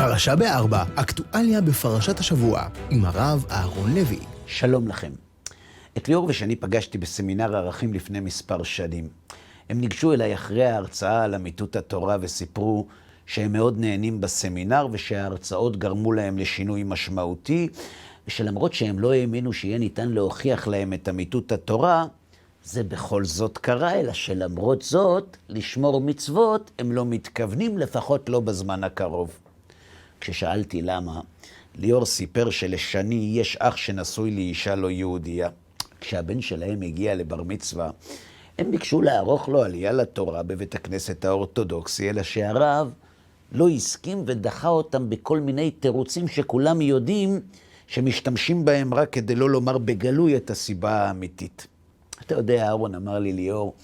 פרשה בארבע, אקטואליה בפרשת השבוע, עם הרב אהרון לוי. שלום לכם. את ליאור ושני פגשתי בסמינר ערכים לפני מספר שנים. הם ניגשו אליי אחרי ההרצאה על אמיתות התורה וסיפרו שהם מאוד נהנים בסמינר ושההרצאות גרמו להם לשינוי משמעותי, ושלמרות שהם לא האמינו שיהיה ניתן להוכיח להם את אמיתות התורה, זה בכל זאת קרה, אלא שלמרות זאת, לשמור מצוות הם לא מתכוונים, לפחות לא בזמן הקרוב. כששאלתי למה, ליאור סיפר שלשני יש אח שנשוי לאישה לא יהודייה. כשהבן שלהם הגיע לבר מצווה, הם ביקשו לערוך לו עלייה לתורה בבית הכנסת האורתודוקסי, אלא שהרב לא הסכים ודחה אותם בכל מיני תירוצים שכולם יודעים שמשתמשים בהם רק כדי לא לומר בגלוי את הסיבה האמיתית. אתה יודע, אהרון אמר לי, ליאור,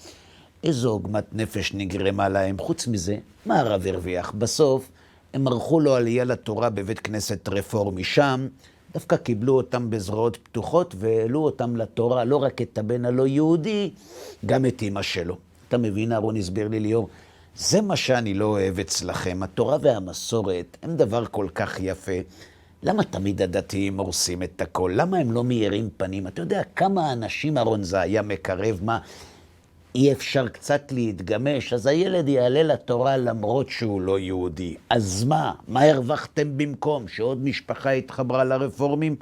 איזו עוגמת נפש נגרמה להם. חוץ מזה, מה הרב הרוויח? בסוף הם ערכו לו עלייה לתורה בבית כנסת רפורמי. שם דווקא קיבלו אותם בזרועות פתוחות והעלו אותם לתורה, לא רק את הבן הלא יהודי, גם את אמא שלו. אתה מבין, אהרון הסביר לי, ליאור, זה מה שאני לא אוהב אצלכם. התורה והמסורת הם דבר כל כך יפה. למה תמיד הדתיים הורסים את הכל? למה הם לא מאירים פנים? אתה יודע כמה אנשים, אהרון, זה היה מקרב? מה, אי אפשר קצת להתגמש? אז הילד יעלה לתורה למרות שהוא לא יהודי. אז מה הרווחתם במקום? שעוד משפחה התחברה לרפורמים?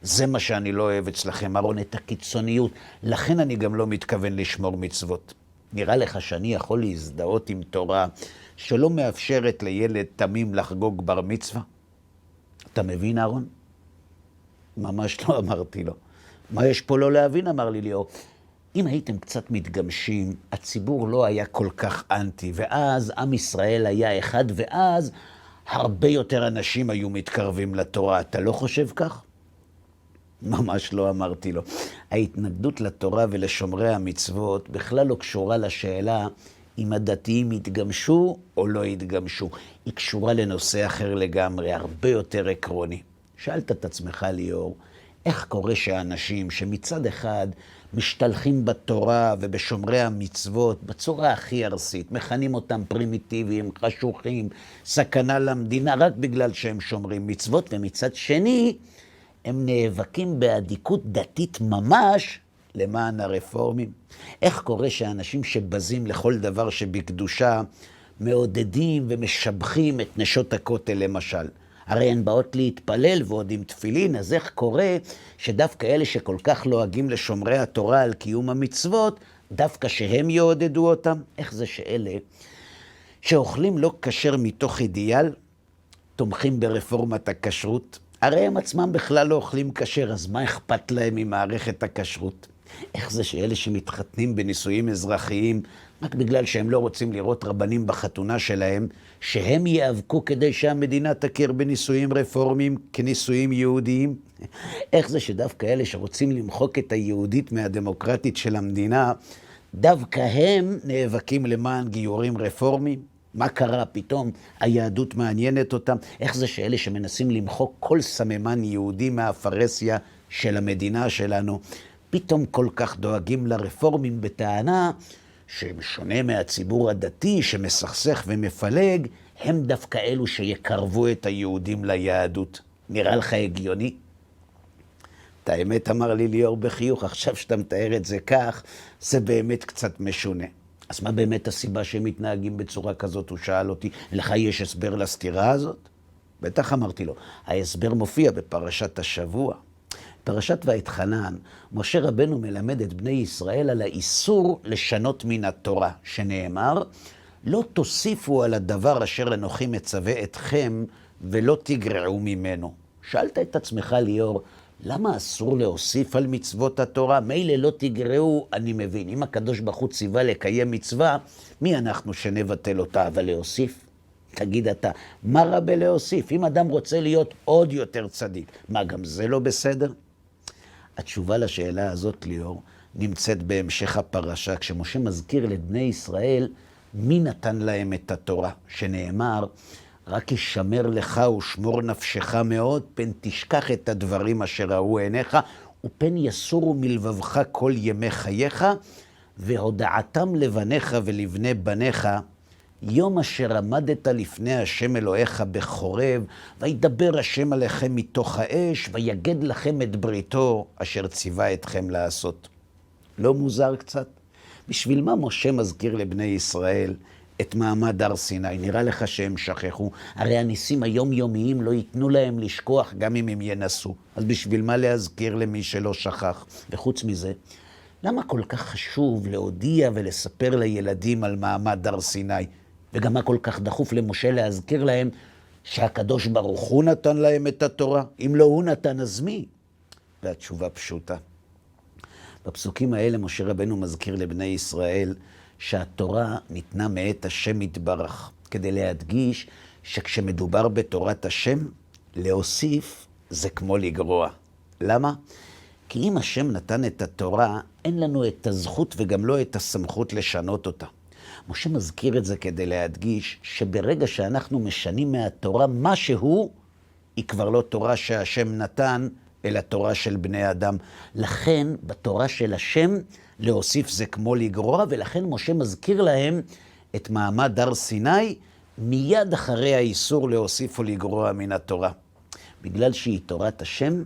זה מה שאני לא אוהב אצלכם, אהרון, את הקיצוניות. לכן אני גם לא מתכוון לשמור מצוות. נראה לך שאני יכול להזדהות עם תורה שלא מאפשרת לילד תמים לחגוג בר מצווה? אתה מבין, אהרון? ממש לא אמרתי לו. מה יש פה לא להבין, אמר לי ליאור. אם הייתם קצת מתגמשים, הציבור לא היה כל כך אנטי, ואז עם ישראל היה אחד, ואז הרבה יותר אנשים היו מתקרבים לתורה. אתה לא חושב כך? ממש לא אמרתי לו. ההתנגדות לתורה ולשומרי המצוות בכלל לא קשורה לשאלה אם הדתיים יתגמשו או לא יתגמשו. היא קשורה לנושא אחר לגמרי, הרבה יותר עקרוני. שאלת את עצמך, ליאור, איך קורה שאנשים שמצד אחד משתלחים בתורה ובשומרי המצוות בצורה הכי ארסית, מכנים אותם פרימיטיביים, חשוכים, סכנה למדינה, רק בגלל שהם שומרים מצוות, ומצד שני הם נאבקים באדיקות דתית ממש למען הרפורמים? איך קורה שאנשים שבזים לכל דבר שבקדושה מעודדים ומשבחים את נשות הכותל למשל? הרי הן באות להתפלל ועוד עם תפילין, אז איך קורה שדווקא אלה שכל כך לועגים לשומרי התורה על קיום המצוות, דווקא שהם יעודדו אותם? איך זה שאלה שאוכלים לא כשר מתוך אידיאל, תומכים ברפורמת הכשרות? הרי הם עצמם בכלל לא אוכלים כשר, אז מה אכפת להם ממערכת הכשרות? איך זה שאלה שמתחתנים בנישואים אזרחיים, רק בגלל שהם לא רוצים לראות רבנים בחתונה שלהם, שהם יאבקו כדי שהמדינה תכיר בנישואים רפורמיים כנישואים יהודיים? איך זה שדווקא אלה שרוצים למחוק את היהודית מהדמוקרטית של המדינה, דווקא הם נאבקים למען גיורים רפורמיים? מה קרה? פתאום היהדות מעניינת אותם? איך זה שאלה שמנסים למחוק כל סממן יהודי מהפרסיה של המדינה שלנו, פתאום כל כך דואגים לרפורמים בטענה שהם שונה מהציבור הדתי שמסכסך ומפלג, הם דווקא אלו שיקרבו את היהודים ליהדות? נראה לך הגיוני? את האמת, אמר לי ליאור בחיוך, עכשיו שאתה מתאר את זה כך, זה באמת קצת משונה. אז מה באמת הסיבה שהם מתנהגים בצורה כזאת? הוא שאל אותי, לך יש הסבר לסתירה הזאת? בטח אמרתי לו, ההסבר מופיע בפרשת השבוע. פרשת ואתחנן, משה רבנו מלמד את בני ישראל על האיסור לשנות מן התורה, שנאמר, לא תוסיפו על הדבר אשר אנוכי מצווה אתכם ולא תגרעו ממנו. שאלת את עצמך, ליאור, למה אסור להוסיף על מצוות התורה? מילא לא תגרעו, אני מבין. אם הקדוש ברוך הוא ציווה לקיים מצווה, מי אנחנו שנבטל אותה? אבל להוסיף? תגיד אתה, מה רע בלהוסיף? אם אדם רוצה להיות עוד יותר צדיק, מה, גם זה לא בסדר? התשובה לשאלה הזאת, ליאור, נמצאת בהמשך הפרשה, כשמשה מזכיר לבני ישראל מי נתן להם את התורה, שנאמר, רק ישמר לך ושמור נפשך מאוד, פן תשכח את הדברים אשר ראו עיניך, ופן יסורו מלבבך כל ימי חייך, והודעתם לבניך ולבני בניך, יום אשר עמדת לפני השם אלוהיך בחורב, וידבר השם עליכם מתוך האש, ויגד לכם את בריתו, אשר ציווה אתכם לעשות. לא מוזר קצת? בשביל מה משה מזכיר לבני ישראל את מעמד הר סיני? נראה לך שהם שכחו? הרי הניסים היומיומיים לא ייתנו להם לשכוח גם אם הם ינסו. אז בשביל מה להזכיר למי שלא שכח? וחוץ מזה, למה כל כך חשוב להודיע ולספר לילדים על מעמד הר סיני? וגם מה כל כך דחוף למשה להזכיר להם שהקדוש ברוך הוא נתן להם את התורה? אם לא הוא נתן, אז מי? והתשובה פשוטה. בפסוקים האלה משה רבנו מזכיר לבני ישראל שהתורה ניתנה מאת השם יתברך, כדי להדגיש שכשמדובר בתורת השם, להוסיף זה כמו לגרוע. למה? כי אם השם נתן את התורה, אין לנו את הזכות וגם לא את הסמכות לשנות אותה. משה מזכיר את זה כדי להדגיש שברגע שאנחנו משנים מהתורה משהו, היא כבר לא תורה שהשם נתן, אלא תורה של בני אדם. לכן בתורה של השם להוסיף זה כמו לגרוע, ולכן משה מזכיר להם את מעמד הר סיני מיד אחרי האיסור להוסיף או לגרוע מן התורה. בגלל שהיא תורת השם,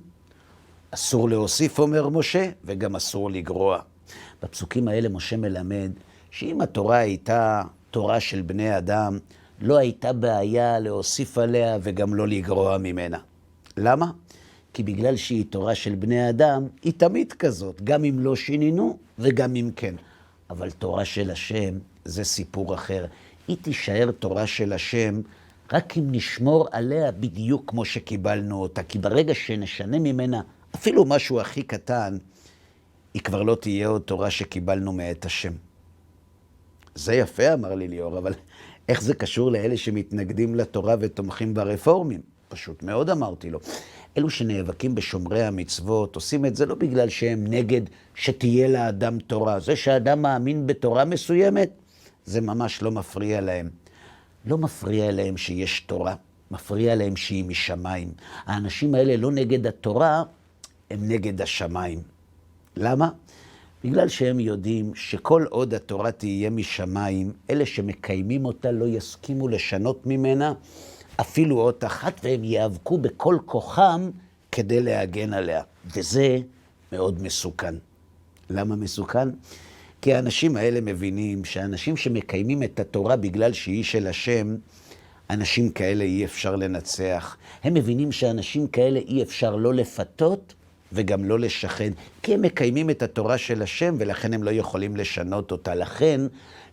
אסור להוסיף, אומר משה, וגם אסור לגרוע. בפסוקים האלה משה מלמד שאם התורה הייתה תורה של בני אדם, לא הייתה בעיה להוסיף עליה וגם לא לגרוע ממנה. למה? כי בגלל שהיא תורה של בני אדם, היא תמיד כזאת, גם אם לא שינינו וגם אם כן. אבל תורה של השם זה סיפור אחר. היא תישאר תורה של השם רק אם נשמור עליה בדיוק כמו שקיבלנו אותה. כי ברגע שנשנה ממנה אפילו משהו הכי קטן, היא כבר לא תהיה עוד תורה שקיבלנו מאת השם. זה יפה, אמר לי ליאור, אבל איך זה קשור לאלה שמתנגדים לתורה ותומכים ברפורמים? פשוט מאוד אמרתי לו. אלו שנאבקים בשומרי המצוות עושים את זה לא בגלל שהם נגד שתהיה לאדם תורה. זה שאדם מאמין בתורה מסוימת, זה ממש לא מפריע להם. לא מפריע להם שיש תורה, מפריע להם שהיא משמיים. האנשים האלה לא נגד התורה, הם נגד השמיים. למה? בגלל שהם יודעים שכל עוד התורה תהיה משמיים, אלה שמקיימים אותה לא יסכימו לשנות ממנה אפילו אות אחת, והם יאבקו בכל כוחם כדי להגן עליה. וזה מאוד מסוכן. למה מסוכן? כי האנשים האלה מבינים שאנשים שמקיימים את התורה בגלל שהיא של השם, אנשים כאלה אי אפשר לנצח. הם מבינים שאנשים כאלה אי אפשר לא לפתות וגם לא לשחד, כי הם מקיימים את התורה של השם ולכן הם לא יכולים לשנות אותה. לכן,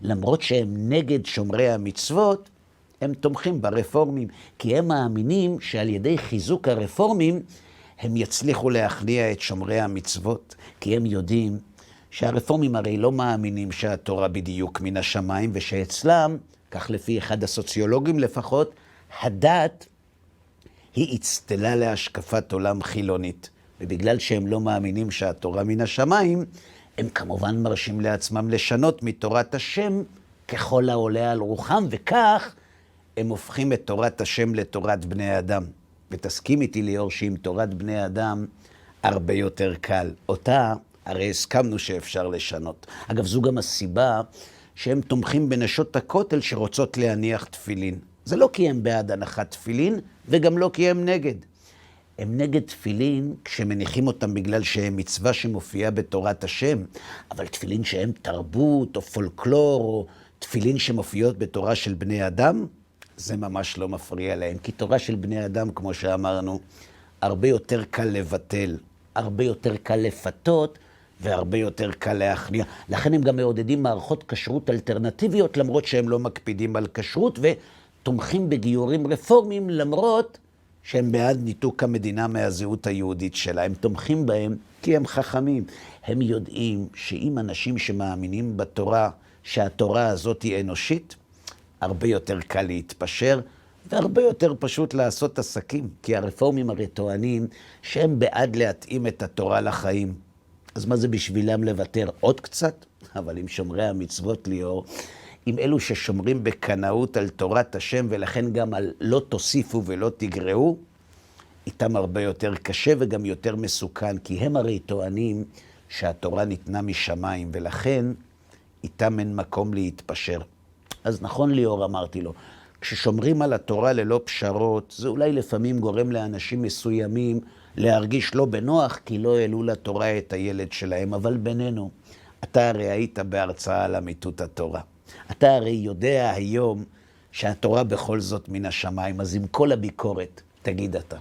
למרות שהם נגד שומרי המצוות, הם תומכים ברפורמים, כי הם מאמינים שעל ידי חיזוק הרפורמים הם יצליחו להכניע את שומרי המצוות, כי הם יודעים שהרפורמים הרי לא מאמינים שהתורה בדיוק מן השמיים, ושאצלם, כך לפי אחד הסוציולוגים לפחות, הדת היא הצטלה להשקפת עולם חילונית. ובגלל שהם לא מאמינים שהתורה מן השמיים, הם כמובן מרשים לעצמם לשנות מתורת השם ככל העולה על רוחם, וכך הם הופכים את תורת השם לתורת בני אדם. ותסכים איתי ליאור שעם תורת בני אדם הרבה יותר קל. אותה הרי הסכמנו שאפשר לשנות. אגב, זו גם הסיבה שהם תומכים בנשות הכותל שרוצות להניח תפילין. זה לא כי הם בעד הנחת תפילין, וגם לא כי הם נגד. הם נגד תפילין כשמניחים אותם בגלל שהם מצווה שמופיעה בתורת השם, אבל תפילין שהם תרבות או פולקלור או תפילין שמופיעות בתורה של בני אדם, זה ממש לא מפריע להם. כי תורה של בני אדם, כמו שאמרנו, הרבה יותר קל לבטל, הרבה יותר קל לפתות והרבה יותר קל להכניע. לכן הם גם מעודדים מערכות כשרות אלטרנטיביות, למרות שהם לא מקפידים על כשרות, ותומכים בגיורים רפורמיים, למרות שהם בעד ניתוק המדינה מהזהות היהודית שלה. הם תומכים בהם כי הם חכמים. הם יודעים שאם אנשים שמאמינים בתורה, שהתורה הזאת היא אנושית, הרבה יותר קל להתפשר, והרבה יותר פשוט לעשות עסקים. כי הרפורמים הרי טוענים שהם בעד להתאים את התורה לחיים. אז מה זה בשבילם לוותר עוד קצת? אבל עם שומרי המצוות ליאור, עם אלו ששומרים בקנאות על תורת השם, ולכן גם על לא תוסיפו ולא תגרעו, איתם הרבה יותר קשה וגם יותר מסוכן, כי הם הרי טוענים שהתורה ניתנה משמיים, ולכן איתם אין מקום להתפשר. אז נכון ליאור, אמרתי לו, כששומרים על התורה ללא פשרות, זה אולי לפעמים גורם לאנשים מסוימים להרגיש לא בנוח, כי לא העלו לתורה את הילד שלהם. אבל בינינו, אתה הרי היית בהרצאה על אמיתות התורה. אתה הרי יודע היום שהתורה בכל זאת מן השמיים, אז עם כל הביקורת, תגיד אתה.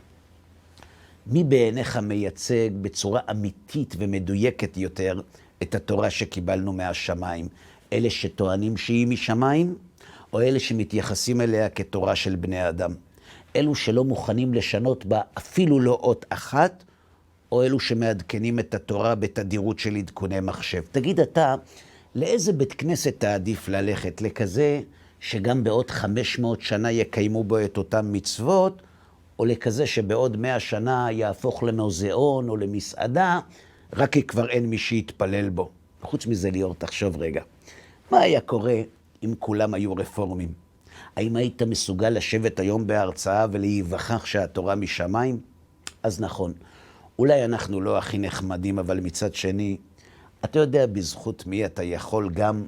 מי בעיניך מייצג בצורה אמיתית ומדויקת יותר את התורה שקיבלנו מהשמיים? אלה שטוענים שהיא משמיים, או אלה שמתייחסים אליה כתורה של בני אדם? אלו שלא מוכנים לשנות בה אפילו לא אות אחת, או אלו שמעדכנים את התורה בתדירות של עדכוני מחשב? תגיד אתה, לאיזה בית כנסת תעדיף ללכת? לכזה שגם בעוד 500 שנה יקיימו בו את אותם מצוות, או לכזה שבעוד 100 שנה יהפוך למוזיאון או למסעדה, רק כי כבר אין מי שיתפלל בו? חוץ מזה, ליאור, תחשוב רגע. מה היה קורה אם כולם היו רפורמים? האם היית מסוגל לשבת היום בהרצאה ולהיווכח שהתורה משמיים? אז נכון, אולי אנחנו לא הכי נחמדים, אבל מצד שני, אתה יודע בזכות מי אתה יכול גם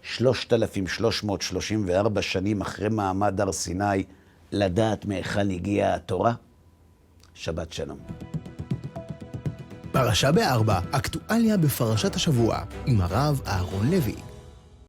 3,334 שנים אחרי מעמד הר סיני לדעת מהיכן הגיעה התורה? שבת שלום. פרשה ב4, אקטואליה בפרשת השבוע, עם הרב אהרון לוי.